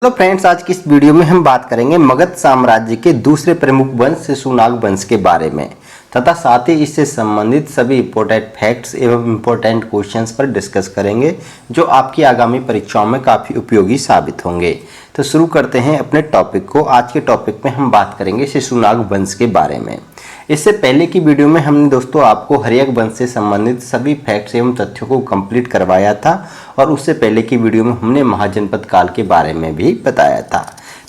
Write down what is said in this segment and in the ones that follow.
Hello friends, आज की इस वीडियो में हम बात करेंगे मगध साम्राज्य के दूसरे प्रमुख वंश शिशुनाग वंश के बारे में तथा साथ ही इससे संबंधित सभी इंपॉर्टेंट फैक्ट्स एवं इंपॉर्टेंट क्वेश्चंस पर डिस्कस करेंगे जो आपकी आगामी परीक्षाओं में काफ़ी उपयोगी साबित होंगे। तो शुरू करते हैं अपने टॉपिक को। आज के टॉपिक में हम बात करेंगे शिशुनाग वंश के बारे में। इससे पहले की वीडियो में हमने दोस्तों आपको हर्यक वंश से संबंधित सभी फैक्ट्स एवं तथ्यों को कंप्लीट करवाया था और उससे पहले की वीडियो में हमने महाजनपद काल के बारे में भी बताया था।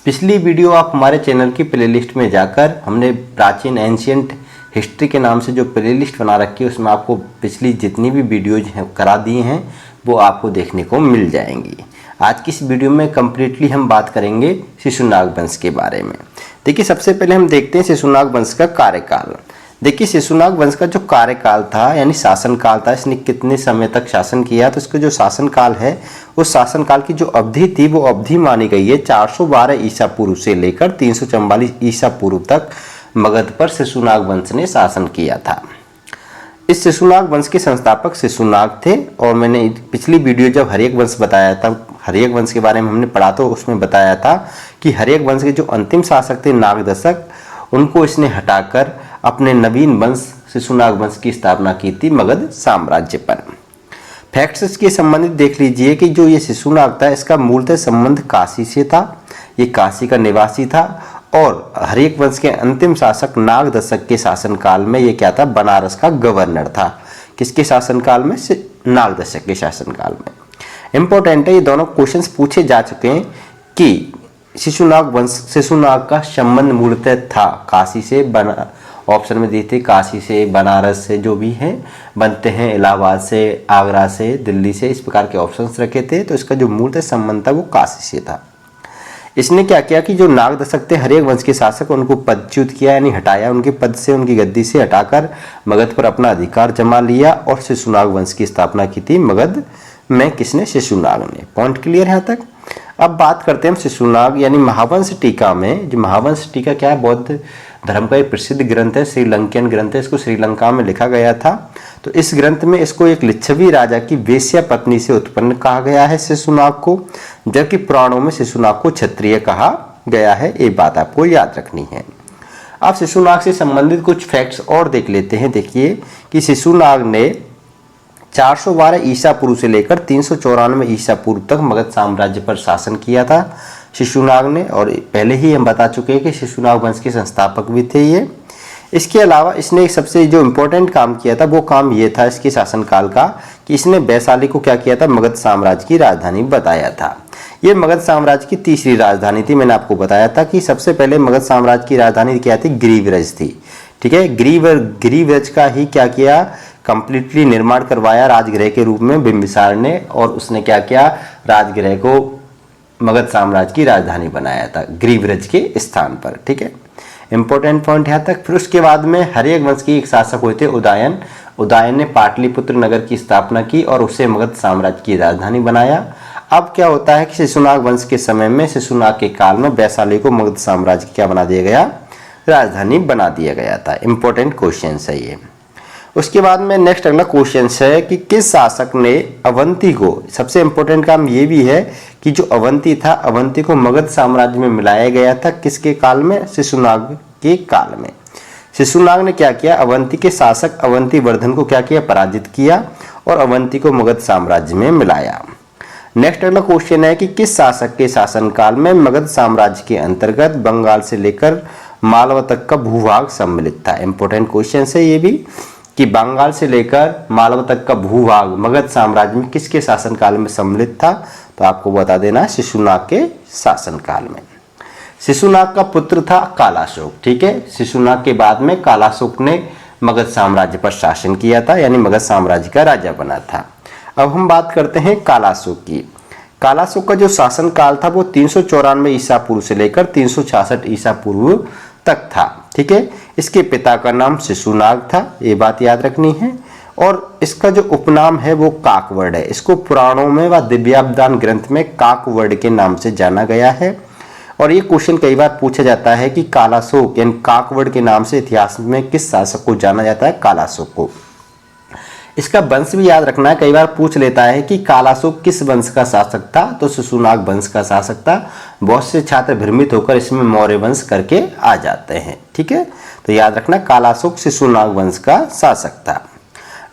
पिछली वीडियो आप हमारे चैनल की प्लेलिस्ट में जाकर हमने प्राचीन एंशियंट हिस्ट्री के नाम से जो प्लेलिस्ट बना रखी है उसमें आपको पिछली जितनी भी वीडियोज करा दी हैं वो आपको देखने को मिल जाएंगी। आज की इस वीडियो में कम्प्लीटली हम बात करेंगे शिशुनाग वंश के बारे में। देखिए, सबसे पहले हम देखते हैं शिशुनाग वंश का कार्यकाल। देखिए, शिशुनाग वंश का जो कार्यकाल था यानी शासनकाल था, इसने कितने समय तक शासन किया, तो इसका जो शासनकाल है उस शासनकाल की जो अवधि थी वो अवधि मानी गई है 412 ईसा पूर्व से लेकर 344 ईसा पूर्व तक मगध पर शिशुनाग वंश ने शासन किया था। इस शिशुनाग वंश के संस्थापक शिशुनाग थे और मैंने पिछली वीडियो जब हर्यक वंश बताया था, हर्यक वंश के बारे में हमने पढ़ा तो उसमें बताया था कि हर्यक वंश के जो अंतिम शासक थे नागदशक, उनको इसने हटाकर अपने नवीन वंश शिशुनाग वंश की स्थापना की थी मगध साम्राज्य पर। फैक्ट्स इसके संबंधित देख लीजिए कि जो ये शिशुनाग था इसका मूलतः संबंध काशी से था, ये काशी का निवासी था और हर्यक वंश के अंतिम शासक नागदशक के शासनकाल में ये क्या था, बनारस का गवर्नर था। किसके शासनकाल में? नागदशक के शासनकाल में। इंपॉर्टेंट है, ये दोनों क्वेश्चंस पूछे जा चुके हैं कि शिशुनाग वंश, शिशुनाग का संबंध मूलतः था काशी से, ऑप्शन में दी थी काशी से, बनारस से, जो भी हैं बनते हैं, इलाहाबाद से, आगरा से, दिल्ली से, इस प्रकार के ऑप्शंस रखे थे। तो इसका जो मूलतः संबंध था वो काशी से था। इसने क्या किया कि जो नागदशक थे हर्यक वंश के शासक, उनको पदच्युत किया यानी हटाया, उनके पद से, उनकी गद्दी से हटाकर मगध पर अपना अधिकार जमा लिया और शिशुनाग वंश की स्थापना की थी मगध में। किसने? शिशुनाग ने। पॉइंट क्लियर है यहाँ तक? अब बात करते हैं हम शिशुनाग यानी महावंश टीका में। जो महावंश टीका क्या है? बौद्ध धर्म का एक प्रसिद्ध ग्रंथ है, श्रीलंकन ग्रंथ है। इसको श्रीलंका में लिखा गया था। तो इस ग्रंथ में इसको एक लिच्छवी राजा की वेश्या पत्नी से उत्पन्न कहा गया है शिशुनाग को, जबकि पुराणों में शिशुनाग को क्षत्रिय कहा गया है। ये बात आपको याद रखनी है। अब शिशुनाग से संबंधित कुछ फैक्ट्स और देख लेते हैं। देखिए कि शिशुनाग ने 412 ईसा पूर्व से लेकर 394 ईसा पूर्व तक मगध साम्राज्य पर शासन किया था शिशुनाग ने, और पहले ही हम बता चुके हैं कि शिशुनाग वंश के संस्थापक भी थे ये। इसके अलावा इसने एक सबसे जो इम्पोर्टेंट काम किया था वो काम ये था इसके शासनकाल का कि इसने वैशाली को क्या किया था, मगध साम्राज्य की राजधानी बताया था। ये मगध साम्राज्य की तीसरी राजधानी थी। मैंने आपको बताया था कि सबसे पहले मगध साम्राज्य की राजधानी क्या थी? गिरिव्रज थी। ठीक है, गिरिव्रज का ही क्या किया, कंप्लीटली निर्माण करवाया राजगृह के रूप में बिंबिसार ने, और उसने क्या किया, राजगृह को मगध साम्राज्य की राजधानी बनाया था गिरिव्रज के स्थान पर। ठीक है, इंपॉर्टेंट पॉइंट यहाँ तक। फिर उसके बाद में हर्यक वंश के एक शासक हुए थे उदयन। उदयन ने पाटलिपुत्र नगर की स्थापना की और उसे मगध साम्राज्य की राजधानी बनाया। अब क्या होता है कि शिशुनाग वंश के समय में, शिशुनाग के काल में वैशाली को मगध साम्राज्य की क्या बना दिया गया, राजधानी बना दिया गया था। इंपॉर्टेंट क्वेश्चन है ये। उसके बाद में नेक्स्ट अगला क्वेश्चन है कि किस शासक ने अवंती को, सबसे इंपॉर्टेंट काम ये भी है कि जो अवंती था, अवंती को मगध साम्राज्य में मिलाया गया था। किसके काल में? शिशुनाग के काल में। शिशुनाग ने क्या किया, अवंती के शासक अवंती वर्धन को क्या किया, पराजित किया और अवंती को मगध साम्राज्य में मिलाया। नेक्स्ट अगला क्वेश्चन है कि किस शासक के शासनकाल में मगध साम्राज्य के अंतर्गत बंगाल से लेकर मालवा तक का भूभाग सम्मिलित था। इंपॉर्टेंट क्वेश्चन है ये भी कि बंगाल से लेकर मालवा तक का भूभाग मगध साम्राज्य में किसके शासनकाल में सम्मिलित था? तो आपको बता देना शिशुनाग के शासनकाल में। शिशुनाग का पुत्र था कालाशोक। ठीक है, शिशुनाग के बाद में कालाशोक ने मगध साम्राज्य पर शासन किया था यानी मगध साम्राज्य का राजा बना था। अब हम बात करते हैं कालाशोक की। कालाशोक का जो शासनकाल था वो 394 ईसा पूर्व से लेकर 366 ईसा पूर्व तक था। ठीक है, इसके पिता का नाम शिशुनाग था, ये बात याद रखनी है। और इसका जो उपनाम है वो काकवड़ है। इसको पुराणों में व दिव्यावदान ग्रंथ में काकवड़ के नाम से जाना गया है। और ये क्वेश्चन कई बार पूछा जाता है कि कालाशोक यानी काकवड़ के नाम से इतिहास में किस शासक को जाना जाता है? कालाशोक को। इसका वंश भी याद रखना है, कई बार पूछ लेता है कि कालाशोक किस वंश का शासक था, तो शिशुनाग वंश का शासक था। बहुत से छात्र भ्रमित होकर इसमें मौर्य वंश करके आ जाते हैं। ठीक है, तो याद रखना कालाशोक शिशुनाग वंश का शासक था।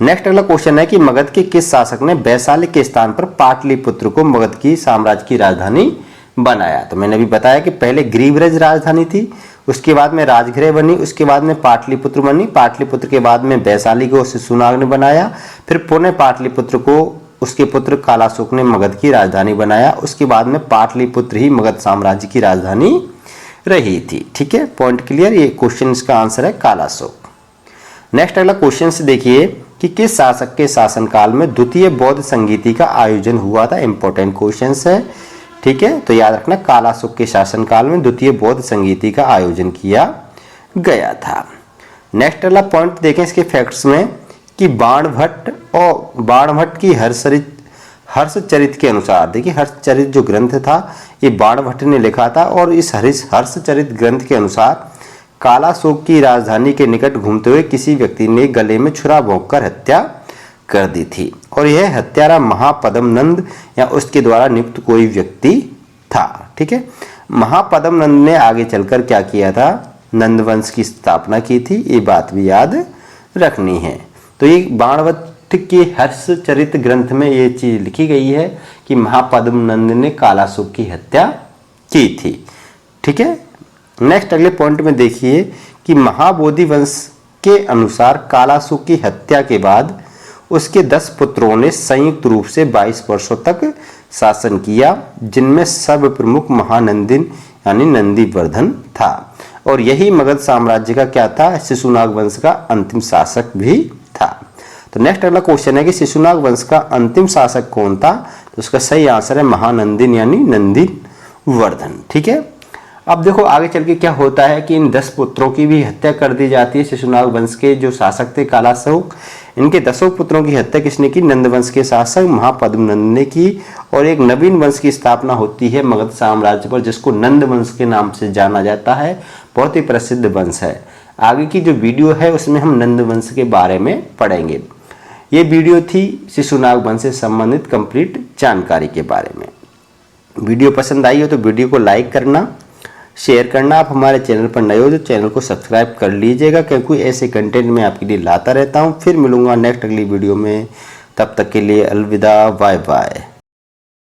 नेक्स्ट अगला क्वेश्चन है कि मगध के किस शासक ने वैशाली के स्थान पर पाटलिपुत्र को मगध की साम्राज्य की राजधानी बनाया। तो मैंने अभी बताया कि पहले ग्रीवरज राजधानी थी, उसके बाद में राजगृह बनी, उसके बाद में पाटलिपुत्र बनी, पाटलिपुत्र के बाद में वैशाली को शिशुनाग ने बनाया, फिर पुनः पाटलिपुत्र को उसके पुत्र कालाशोक ने मगध की राजधानी बनाया। उसके बाद में पाटलिपुत्र ही मगध साम्राज्य की राजधानी रही थी। ठीक है, पॉइंट क्लियर। ये क्वेश्चन इसका आंसर है कालाशोक। नेक्स्ट अगला क्वेश्चन से देखिए कि किस शासक के शासनकाल में द्वितीय बौद्ध संगीति का आयोजन हुआ था। इंपॉर्टेंट क्वेश्चन है। ठीक है, तो याद रखना कालाशोक के शासनकाल में द्वितीय बौद्ध संगीति का आयोजन किया गया था। नेक्स्ट वाला पॉइंट देखें इसके फैक्ट्स में कि बाणभट्ट की हर्षचरित के अनुसार, देखिए हर्षचरित जो ग्रंथ था ये बाणभट्ट ने लिखा था, और इस हर्षचरित ग्रंथ के अनुसार कालाशोक की राजधानी के निकट घूमते हुए किसी व्यक्ति ने गले में छुरा भोंककर हत्या कर दी थी, और यह हत्यारा महापद्म नंद या उसके द्वारा नियुक्त कोई व्यक्ति था। ठीक है, महापद्म नंद ने आगे चलकर क्या किया था, नंद वंश की स्थापना की थी, ये बात भी याद रखनी है। तो ये बाणभट्ट के हर्षचरित ग्रंथ में ये चीज लिखी गई है कि महापद्म नंद ने कालाशोक की हत्या की थी। ठीक है, नेक्स्ट अगले पॉइंट में देखिए कि महाबोधि वंश के अनुसार कालाशोक की हत्या के बाद उसके 10 पुत्रों ने संयुक्त रूप से 22 वर्षों तक शासन किया, जिनमें सब प्रमुख महानंदिन यानी नंदीवर्धन था, और यही मगध साम्राज्य का क्या था, शिशुनाग वंश का अंतिम शासक भी था। तो नेक्स्ट अगला क्वेश्चन है कि शिशुनाग वंश का अंतिम शासक कौन था। तो उसका सही आंसर है महानंदिन यानी नंदीवर्धन। ठीक है, अब देखो आगे चल के क्या होता है कि इन 10 पुत्रों की भी हत्या कर दी जाती है। शिशुनाग वंश के जो शासक थे कालाशोक, इनके 10 पुत्रों की हत्या किसने की, नंद वंश के शासक महापद्म नंद ने की, और एक नवीन वंश की स्थापना होती है मगध साम्राज्य पर, जिसको नंद वंश के नाम से जाना जाता है। बहुत ही प्रसिद्ध वंश है। आगे की जो वीडियो है उसमें हम नंद वंश के बारे में पढ़ेंगे। ये वीडियो थी शिशुनाग वंश से संबंधित कंप्लीट जानकारी के बारे में। वीडियो पसंद आई हो तो वीडियो को लाइक करना, शेयर करना। आप हमारे चैनल पर नए हो तो चैनल को सब्सक्राइब कर लीजिएगा, क्योंकि ऐसे कंटेंट मैं आपके लिए लाता रहता हूँ। फिर मिलूंगा नेक्स्ट अगली वीडियो में, तब तक के लिए अलविदा, बाय बाय।